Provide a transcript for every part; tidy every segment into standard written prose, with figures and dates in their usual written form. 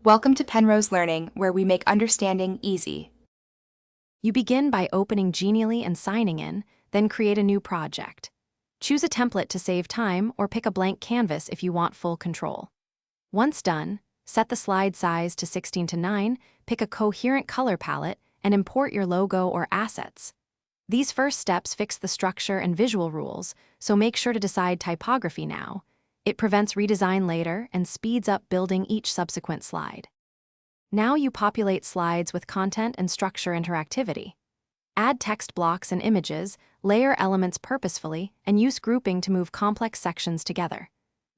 Welcome to Penrose Learning, where we make understanding easy. You begin by opening Genially and signing in, then create a new project. Choose a template to save time or pick a blank canvas if you want full control. Once done, set the slide size to 16:9, pick a coherent color palette, and import your logo or assets. These first steps fix the structure and visual rules, so make sure to decide typography now. It prevents redesign later and speeds up building each subsequent slide. Now you populate slides with content and structure interactivity. Add text blocks and images, layer elements purposefully, and use grouping to move complex sections together.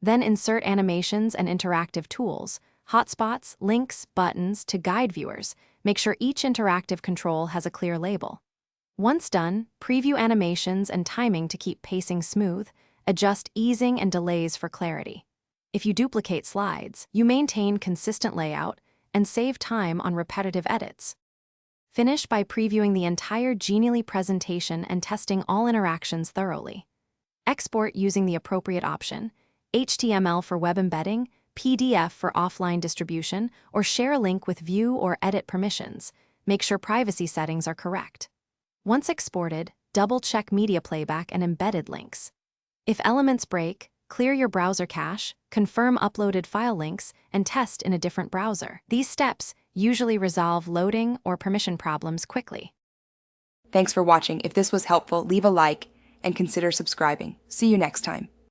Then insert animations and interactive tools, hotspots, links, buttons to guide viewers. Make sure each interactive control has a clear label. Once done, preview animations and timing to keep pacing smooth. Adjust easing and delays for clarity. If you duplicate slides, you maintain consistent layout and save time on repetitive edits. Finish by previewing the entire Genially presentation and testing all interactions thoroughly. Export using the appropriate option, HTML for web embedding, PDF for offline distribution, or share a link with view or edit permissions. Make sure privacy settings are correct. Once exported, double-check media playback and embedded links. If elements break, clear your browser cache, confirm uploaded file links, and test in a different browser. These steps usually resolve loading or permission problems quickly. Thanks for watching. If this was helpful, leave a like and consider subscribing. See you next time.